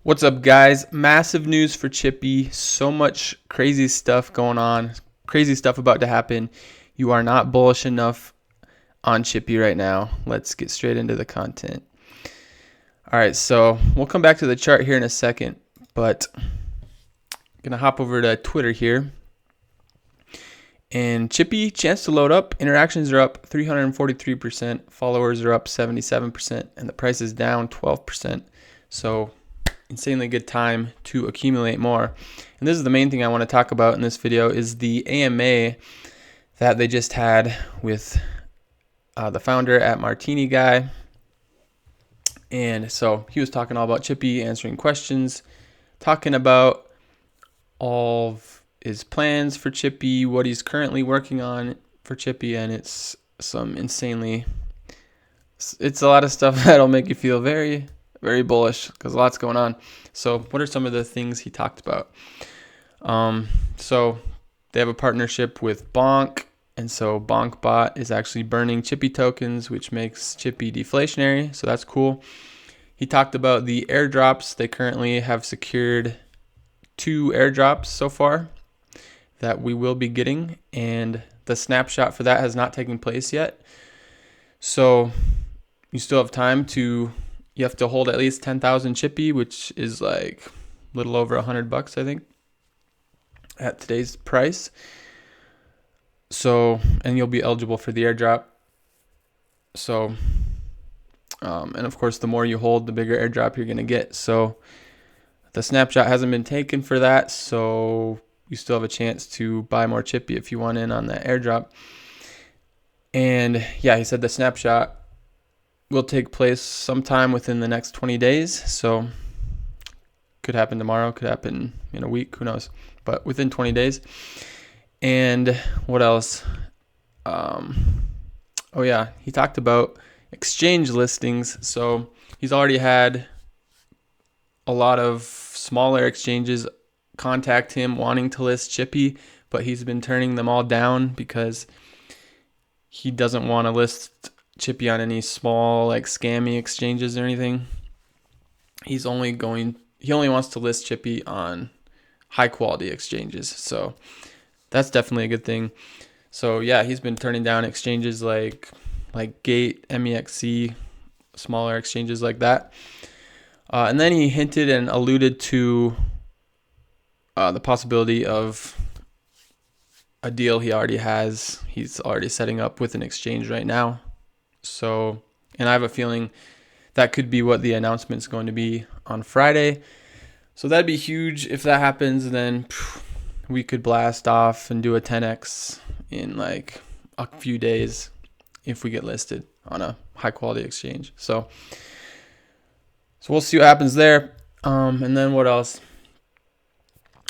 What's up, guys? Massive news for Chippy. So much crazy stuff going on. Crazy stuff about to happen. You are not bullish enough on Chippy right now. Let's get straight into the content. All right, so we'll come back to the chart here in a second, but I'm going to hop over to Twitter here. And Chippy, chance to load up. Interactions are up 343%. Followers are up 77%. And the price is down 12%. So insanely good time to accumulate more. And this is the main thing I want to talk about in this video is the AMA that they just had with the founder at Martini Guy. And so he was talking all about Chippy, answering questions, talking about all of his plans for Chippy, what he's currently working on for Chippy, and it's a lot of stuff that'll make you feel very, very bullish because lots going on. So what are some of the things he talked about? So they have a partnership with Bonk, and so BonkBot is actually burning Chippy tokens, which makes Chippy deflationary, so that's cool. He talked about the airdrops. They currently have secured 2 airdrops so far that we will be getting, and the snapshot for that has not taken place yet. So you still have time to, you have to hold at least 10,000 Chippy, which is like a little over $100, I think, at today's price. So, and you'll be eligible for the airdrop. So, and of course, the more you hold, the bigger airdrop you're going to get. So the snapshot hasn't been taken for that. So you still have a chance to buy more Chippy if you want in on that airdrop. And yeah, he said the snapshot will take place sometime within the next 20 days. So could happen tomorrow, could happen in a week, who knows, but within 20 days. And what else? Oh yeah, he talked about exchange listings. So he's already had a lot of smaller exchanges contact him wanting to list Chippy, but he's been turning them all down because he doesn't want to list Chippy on any small, like, scammy exchanges or anything. He only wants to list Chippy on high quality exchanges. So that's definitely a good thing. So yeah, he's been turning down exchanges like Gate, MEXC, smaller exchanges like that. And then he hinted and alluded to the possibility of a deal he already has. He's already setting up with an exchange right now. So, and I have a feeling that could be what the announcement's going to be on Friday. So that'd be huge if that happens. Then we could blast off and do a 10x in like a few days if we get listed on a high quality exchange. So we'll see what happens there. And then what else?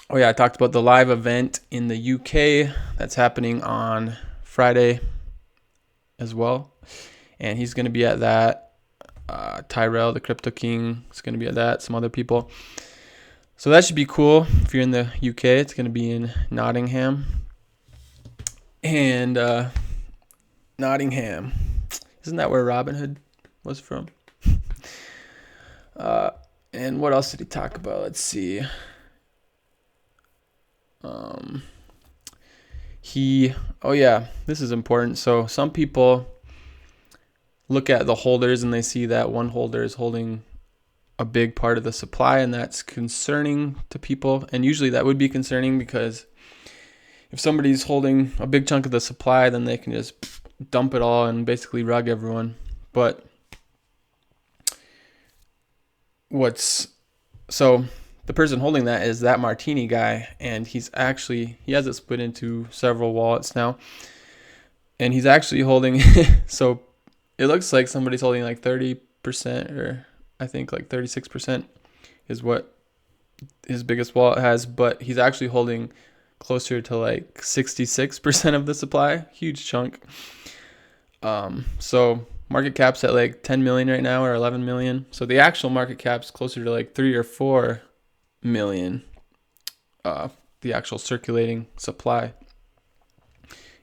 Oh yeah, I talked about the live event in the UK that's happening on Friday as well. And he's going to be at that. Tyrell, the Crypto King, is going to be at that. Some other people. So that should be cool. If you're in the UK, it's going to be in Nottingham. And Nottingham. Isn't that where Robin Hood was from? And what else did he talk about? Let's see. Oh yeah, this is important. So some people look at the holders and they see that one holder is holding a big part of the supply, and that's concerning to people. And usually that would be concerning because if somebody's holding a big chunk of the supply, then they can just dump it all and basically rug everyone. But the person holding that is that Martini Guy, and he has it split into several wallets now, and he's actually holding so it looks like somebody's holding like 30%, or I think like 36% is what his biggest wallet has, but he's actually holding closer to like 66% of the supply. Huge chunk. So market cap's at like 10 million right now, or 11 million. So the actual market cap's closer to like 3 or 4 million. The actual circulating supply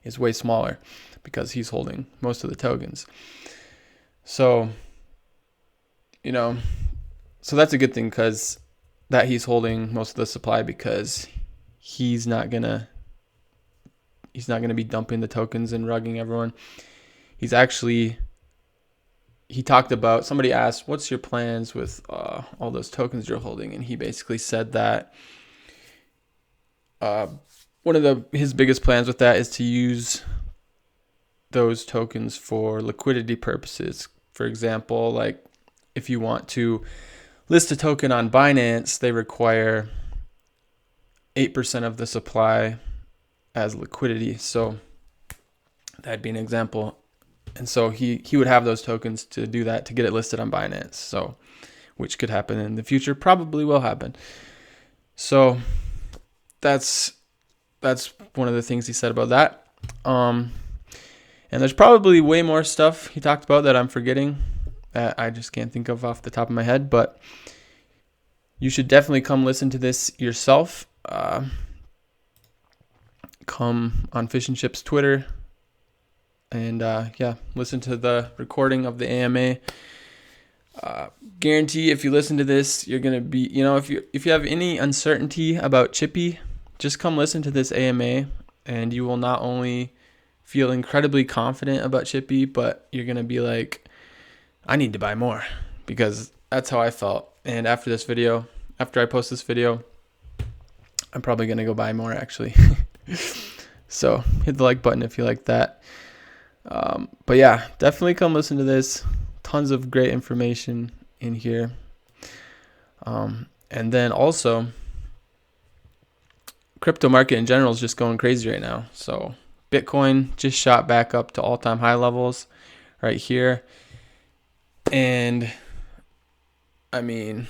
is way smaller because he's holding most of the tokens. So, so that's a good thing because that he's holding most of the supply because he's not gonna be dumping the tokens and rugging everyone. He talked about, somebody asked, what's your plans with all those tokens you're holding? And he basically said that one of his biggest plans with that is to use those tokens for liquidity purposes. For example, like if you want to list a token on Binance, they require 8% of the supply as liquidity. So that'd be an example. And so he would have those tokens to do that, to get it listed on Binance. So, which could happen in the future, probably will happen. So that's one of the things he said about that. And there's probably way more stuff he talked about that I'm forgetting, that I just can't think of off the top of my head. But you should definitely come listen to this yourself. Come on Fish and Chips Twitter. And listen to the recording of the AMA. Guarantee if you listen to this, you're gonna be, if you have any uncertainty about Chippy, just come listen to this AMA, and you will not only feel incredibly confident about Chippy, but you're gonna be like, I need to buy more, because that's how I felt. And after I post this video, I'm probably gonna go buy more actually. So hit the like button if you like that. But yeah, definitely come listen to this. Tons of great information in here. And then also, crypto market in general is just going crazy right now. So Bitcoin just shot back up to all-time high levels right here. And I mean,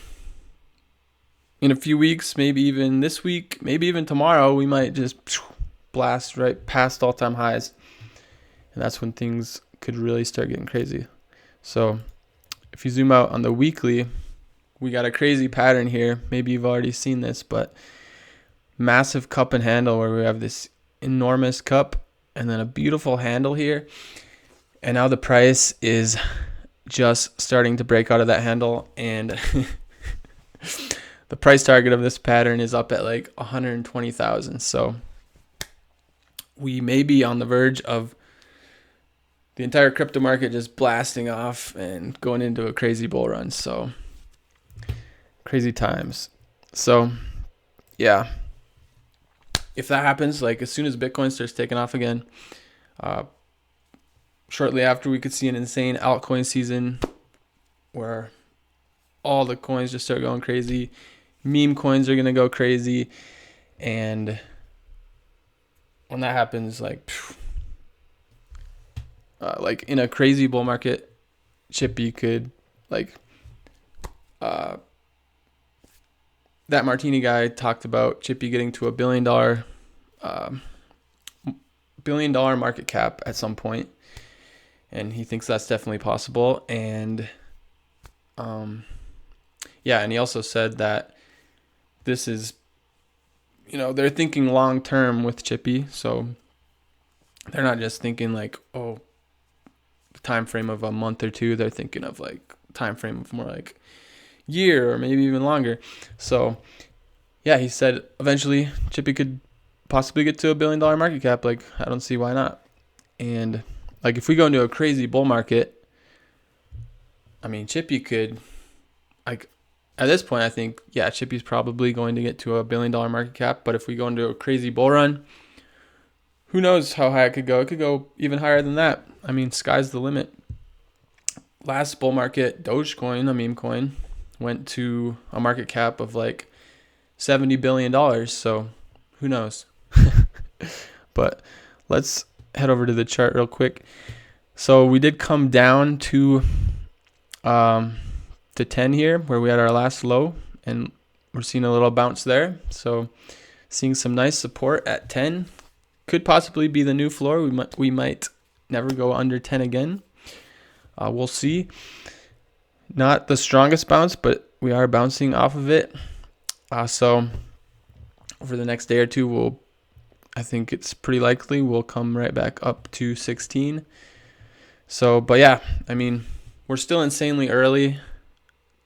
in a few weeks, maybe even this week, maybe even tomorrow, we might just blast right past all-time highs. And that's when things could really start getting crazy. So if you zoom out on the weekly, we got a crazy pattern here. Maybe you've already seen this, but massive cup and handle where we have this enormous cup and then a beautiful handle here. And now the price is just starting to break out of that handle. And the price target of this pattern is up at like 120,000. So we may be on the verge of the entire crypto market just blasting off and going into a crazy bull run. So crazy times. So yeah, if that happens, like as soon as Bitcoin starts taking off again, shortly after, we could see an insane altcoin season where all the coins just start going crazy. Meme coins are going to go crazy. And when that happens, like in a crazy bull market, Chippy could, that Martini guy talked about Chippy getting to $1 billion market cap at some point, and he thinks that's definitely possible. And and he also said that this is, they're thinking long term with Chippy, so they're not just thinking like, the time frame of a month or two. They're thinking of like time frame of more like year or maybe even longer. So yeah, he said eventually Chippy could possibly get to $1 billion market cap. Like, I don't see why not. And like, if we go into a crazy bull market, I mean, Chippy could, like, at this point, I think, yeah, Chippy's probably going to get to $1 billion market cap. But if we go into a crazy bull run, who knows how high it could go? It could go even higher than that. I mean, sky's the limit. Last bull market, Dogecoin, a meme coin, went to a market cap of like $70 billion. So who knows? But let's head over to the chart real quick. So we did come down to 10 here, where we had our last low, and we're seeing a little bounce there. So seeing some nice support at 10. Could possibly be the new floor. We might never go under 10 again. We'll see. Not the strongest bounce, but we are bouncing off of it. So over the next day or two, I think it's pretty likely we'll come right back up to 16. So, but yeah, I mean, we're still insanely early.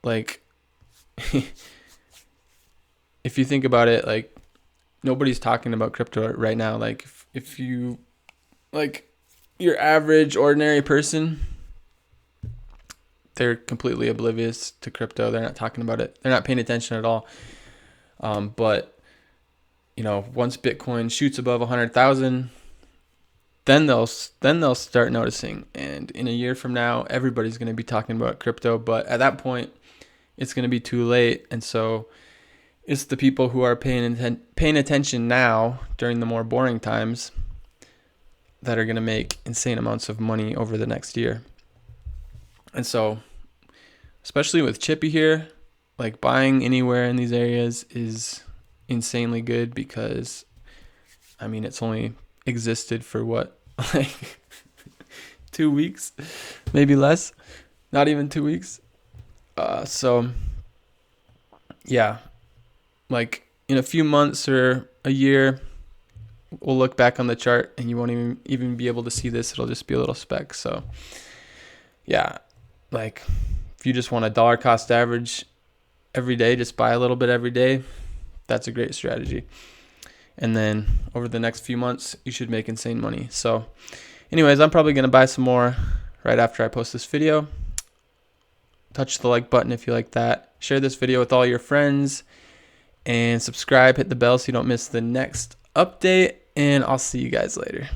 Like, if you think about it, like nobody's talking about crypto right now. Like if you like your average ordinary person, they're completely oblivious to crypto. They're not talking about it. They're not paying attention at all. But you know, once Bitcoin shoots above 100,000, then they'll start noticing. And in a year from now, everybody's going to be talking about crypto. But at that point, it's going to be too late. And so it's the people who are paying attention now during the more boring times that are going to make insane amounts of money over the next year. And so, especially with Chippy here, like buying anywhere in these areas is insanely good because, I mean, it's only existed for what, like 2 weeks, maybe less, not even 2 weeks. So yeah, like in a few months or a year, we'll look back on the chart and you won't even be able to see this. It'll just be a little speck. So yeah, like if you just want a dollar cost average every day, just buy a little bit every day. That's a great strategy. And then over the next few months, you should make insane money. So anyways, I'm probably going to buy some more right after I post this video. Touch the like button if you like that. Share this video with all your friends and subscribe. Hit the bell so you don't miss the next update. And I'll see you guys later.